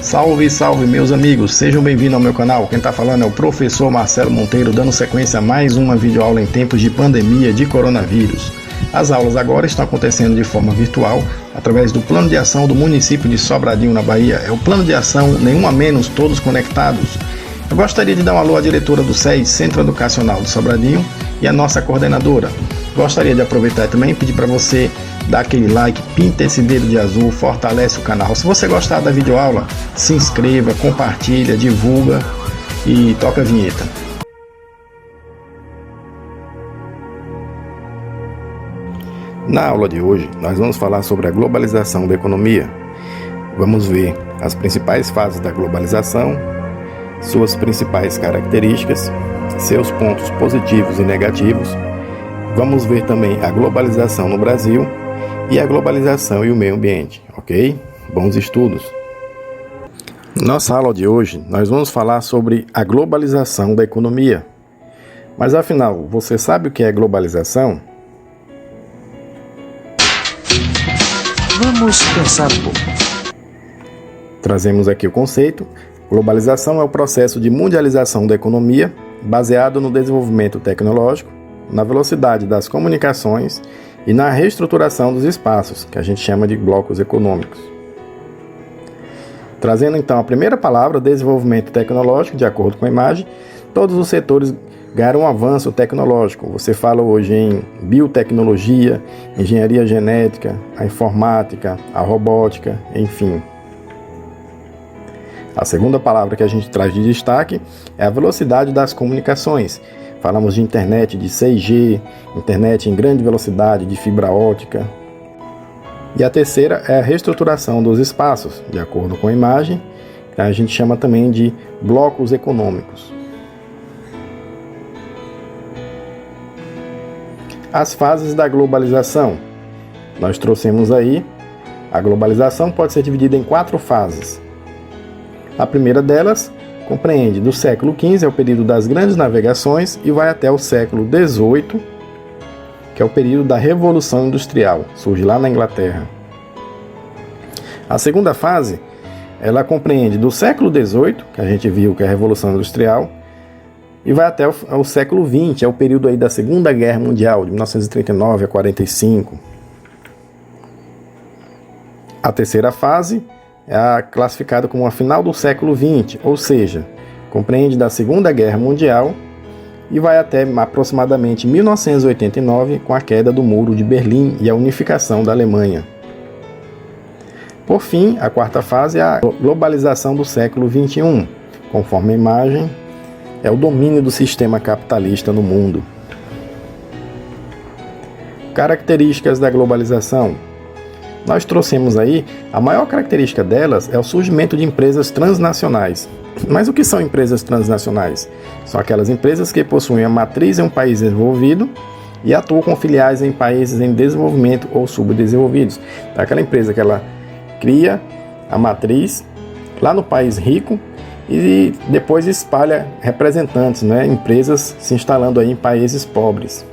Salve, salve meus amigos, sejam bem-vindos ao meu canal. Quem está falando é o professor Marcelo Monteiro, dando sequência a mais uma videoaula em tempos de pandemia de coronavírus. As aulas agora estão acontecendo de forma virtual, através do plano de ação do município de Sobradinho, na Bahia. É o plano de ação Nenhum a Menos, Todos Conectados. Eu gostaria de dar um alô à diretora do SES, Centro Educacional de Sobradinho, e a nossa coordenadora. Gostaria de aproveitar também e pedir para você dar aquele like, pinta esse dedo de azul, fortalece o canal. Se você gostar da videoaula, se inscreva, compartilha, divulga e toca a vinheta. Na aula de hoje, nós vamos falar sobre a globalização da economia. Vamos ver as principais fases da globalização, suas principais características, seus pontos positivos e negativos. Vamos ver também a globalização no Brasil e a globalização e o meio ambiente, ok? Bons estudos! Nossa aula de hoje, nós vamos falar sobre a globalização da economia. Mas afinal, você sabe o que é globalização? Vamos pensar um pouco. Trazemos aqui o conceito. Globalização é o processo de mundialização da economia, baseado no desenvolvimento tecnológico, na velocidade das comunicações e na reestruturação dos espaços, que a gente chama de blocos econômicos. Trazendo então a primeira palavra, desenvolvimento tecnológico, de acordo com a imagem, todos os setores ganharam um avanço tecnológico. Você fala hoje em biotecnologia, engenharia genética, a informática, a robótica, enfim. A segunda palavra que a gente traz de destaque é a velocidade das comunicações. Falamos de internet de 6G, internet em grande velocidade, de fibra ótica. E a terceira é a reestruturação dos espaços, de acordo com a imagem, que a gente chama também de blocos econômicos. As fases da globalização. Nós trouxemos aí, a globalização pode ser dividida em 4 fases. A primeira delas compreende do século XV, é o período das grandes navegações, e vai até o século XVIII, que é o período da Revolução Industrial, surge lá na Inglaterra. A segunda fase, ela compreende do século XVIII, que a gente viu que é a Revolução Industrial, e vai até o século XX, é o período aí da Segunda Guerra Mundial, de 1939 a 45. A terceira fase é classificada como a final do século XX, ou seja, compreende da Segunda Guerra Mundial e vai até aproximadamente 1989, com a queda do Muro de Berlim e a unificação da Alemanha. Por fim, a quarta fase é a globalização do século XXI, conforme a imagem, é o domínio do sistema capitalista no mundo. Características da globalização. Nós trouxemos aí, a maior característica delas é o surgimento de empresas transnacionais. Mas o que são empresas transnacionais? São aquelas empresas que possuem a matriz em um país desenvolvido e atuam com filiais em países em desenvolvimento ou subdesenvolvidos. Então, aquela empresa que ela cria a matriz lá no país rico e depois espalha representantes, empresas se instalando aí em países pobres.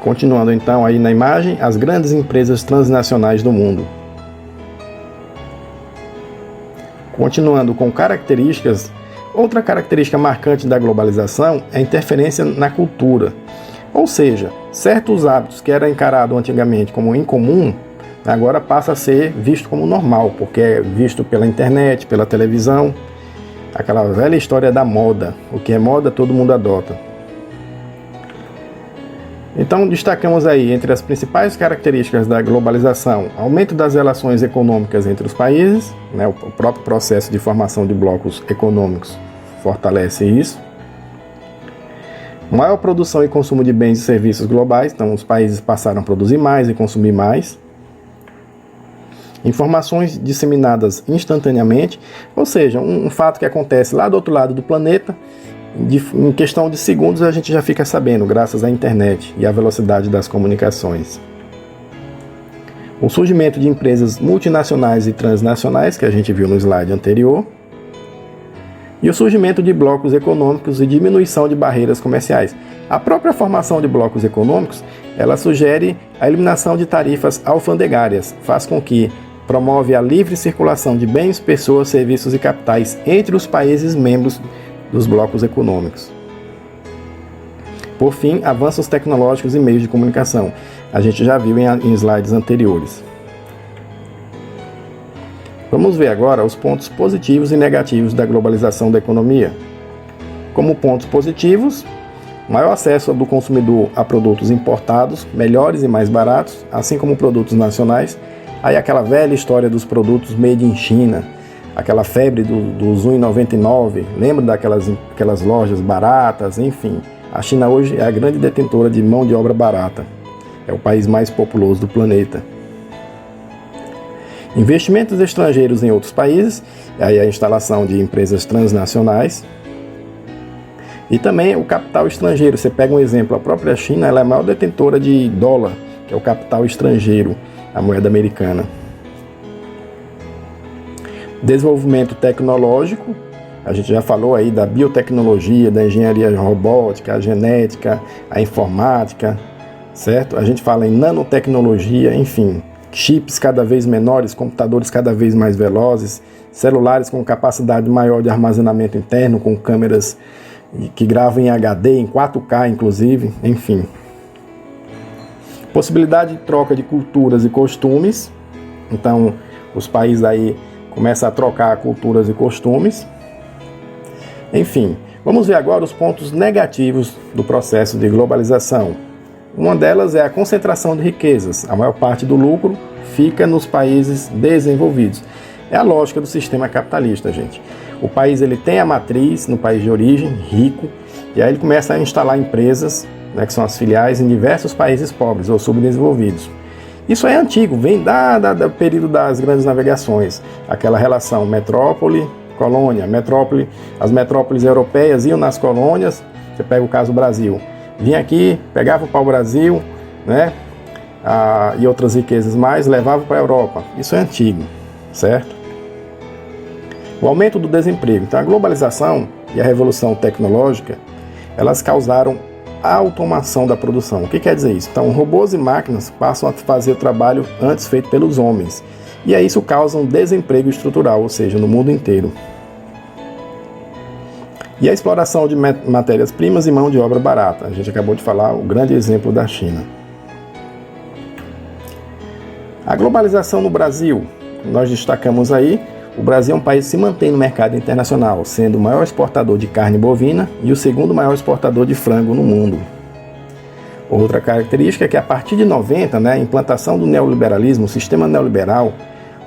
Continuando então aí na imagem, as grandes empresas transnacionais do mundo. Continuando com características, outra característica marcante da globalização é a interferência na cultura. Ou seja, certos hábitos que eram encarados antigamente como incomum, agora passa a ser visto como normal, porque é visto pela internet, pela televisão. Aquela velha história da moda, o que é moda todo mundo adota. Então, destacamos aí, entre as principais características da globalização, aumento das relações econômicas entre os países, o próprio processo de formação de blocos econômicos fortalece isso. Maior produção e consumo de bens e serviços globais, então os países passaram a produzir mais e consumir mais. Informações disseminadas instantaneamente, ou seja, um fato que acontece lá do outro lado do planeta, em questão de segundos a gente já fica sabendo, graças à internet e à velocidade das comunicações. O surgimento de empresas multinacionais e transnacionais, que a gente viu no slide anterior. E o surgimento de blocos econômicos e diminuição de barreiras comerciais. A própria formação de blocos econômicos, ela sugere a eliminação de tarifas alfandegárias, faz com que promove a livre circulação de bens, pessoas, serviços e capitais entre os países membros dos blocos econômicos. Por fim, avanços tecnológicos e meios de comunicação. A gente já viu em slides anteriores. Vamos ver agora os pontos positivos e negativos da globalização da economia. Como pontos positivos, maior acesso do consumidor a produtos importados, melhores e mais baratos, assim como produtos nacionais. Aí aquela velha história dos produtos made in China, aquela febre dos 1,99, lembra daquelas lojas baratas, enfim. A China hoje é a grande detentora de mão de obra barata. É o país mais populoso do planeta. Investimentos estrangeiros em outros países, aí a instalação de empresas transnacionais. E também o capital estrangeiro. Você pega um exemplo, a própria China ela é a maior detentora de dólar, que é o capital estrangeiro, a moeda americana. Desenvolvimento tecnológico, a gente já falou aí da biotecnologia, da engenharia robótica, a genética, a informática, certo? A gente fala em nanotecnologia, enfim, chips cada vez menores, computadores cada vez mais velozes, celulares com capacidade maior de armazenamento interno, com câmeras que gravam em HD, em 4K inclusive, enfim. Possibilidade de troca de culturas e costumes, então os países aí começam a trocar culturas e costumes. Enfim, vamos ver agora os pontos negativos do processo de globalização. Uma delas é a concentração de riquezas. A maior parte do lucro fica nos países desenvolvidos. É a lógica do sistema capitalista, gente. O país ele tem a matriz no país de origem, rico, e aí ele começa a instalar empresas, né, que são as filiais, em diversos países pobres ou subdesenvolvidos. Isso é antigo, vem do período das grandes navegações, aquela relação metrópole-colônia, as metrópoles europeias iam nas colônias, você pega o caso do Brasil, vinha aqui, pegava o pau-brasil, né, e outras riquezas mais, levava para a Europa. Isso é antigo, certo? O aumento do desemprego. Então a globalização e a revolução tecnológica, elas causaram a automação da produção. O que quer dizer isso? Então robôs e máquinas passam a fazer o trabalho antes feito pelos homens. E aí isso causa um desemprego estrutural, ou seja, no mundo inteiro. E a exploração de matérias-primas e mão de obra barata. A gente acabou de falar o grande exemplo da China. A globalização no Brasil. Nós destacamos aí, o Brasil é um país que se mantém no mercado internacional, sendo o maior exportador de carne bovina e o segundo maior exportador de frango no mundo. Outra característica é que a partir de 90, a implantação do neoliberalismo, o sistema neoliberal,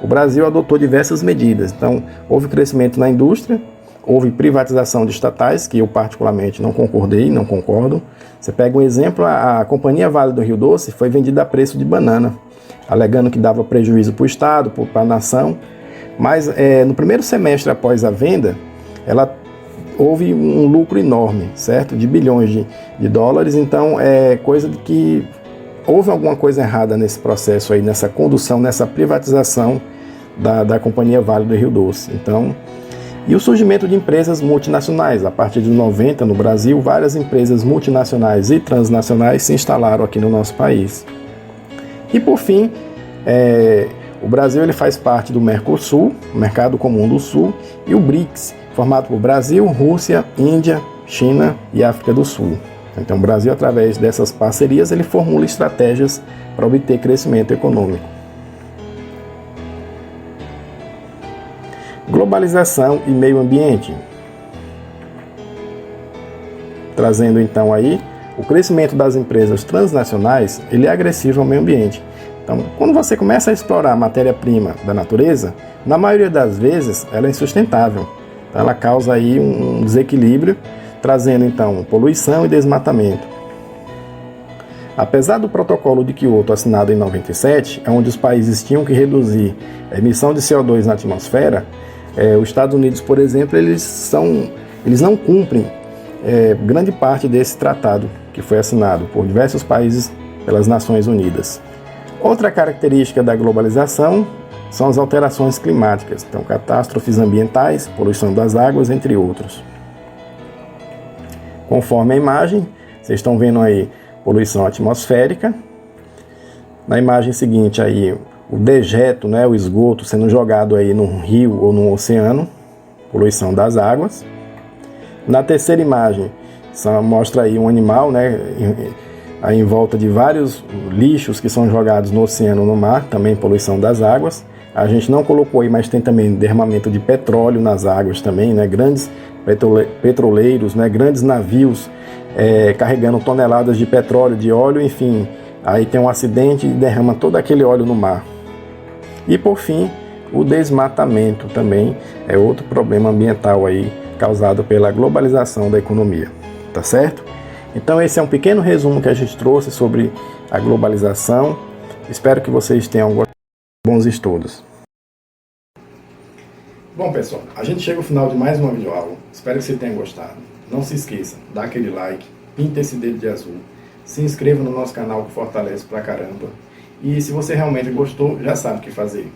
o Brasil adotou diversas medidas. Então, houve crescimento na indústria, houve privatização de estatais, que eu particularmente não concordei, não concordo. Você pega um exemplo, a Companhia Vale do Rio Doce foi vendida a preço de banana, alegando que dava prejuízo para o Estado, para a nação. Mas no primeiro semestre após a venda, houve um lucro enorme, certo? De bilhões de dólares. Então, é coisa de que houve alguma coisa errada nesse processo aí, nessa condução, nessa privatização da Companhia Vale do Rio Doce. Então, e o surgimento de empresas multinacionais. A partir de 90, no Brasil, várias empresas multinacionais e transnacionais se instalaram aqui no nosso país. E, por fim, o Brasil ele faz parte do Mercosul, Mercado Comum do Sul, e o BRICS, formado por Brasil, Rússia, Índia, China e África do Sul. Então o Brasil, através dessas parcerias, ele formula estratégias para obter crescimento econômico. Globalização e meio ambiente. Trazendo então aí o crescimento das empresas transnacionais, ele é agressivo ao meio ambiente. Então, quando você começa a explorar a matéria-prima da natureza, na maioria das vezes ela é insustentável. Então, ela causa aí um desequilíbrio, trazendo então poluição e desmatamento. Apesar do protocolo de Kyoto assinado em 97, onde os países tinham que reduzir a emissão de CO2 na atmosfera, os Estados Unidos, por exemplo, eles não cumprem grande parte desse tratado que foi assinado por diversos países pelas Nações Unidas. Outra característica da globalização são as alterações climáticas, então catástrofes ambientais, poluição das águas, entre outros. Conforme a imagem, vocês estão vendo aí poluição atmosférica. Na imagem seguinte aí, o dejeto, né, o esgoto sendo jogado aí no rio ou no oceano, poluição das águas. Na terceira imagem, mostra aí um animal, né, aí em volta de vários lixos que são jogados no oceano ou no mar, também poluição das águas. A gente não colocou aí, mas tem também derramamento de petróleo nas águas também, né, grandes petroleiros, né, grandes navios carregando toneladas de petróleo, de óleo, enfim, aí tem um acidente e derrama todo aquele óleo no mar. E por fim, o desmatamento também é outro problema ambiental aí causado pela globalização da economia, tá certo? Então esse é um pequeno resumo que a gente trouxe sobre a globalização. Espero que vocês tenham gostado. Bons estudos. Bom pessoal, a gente chega ao final de mais uma videoaula. Espero que você tenha gostado. Não se esqueça, dá aquele like, pinta esse dedo de azul, se inscreva no nosso canal que fortalece pra caramba. E se você realmente gostou, já sabe o que fazer.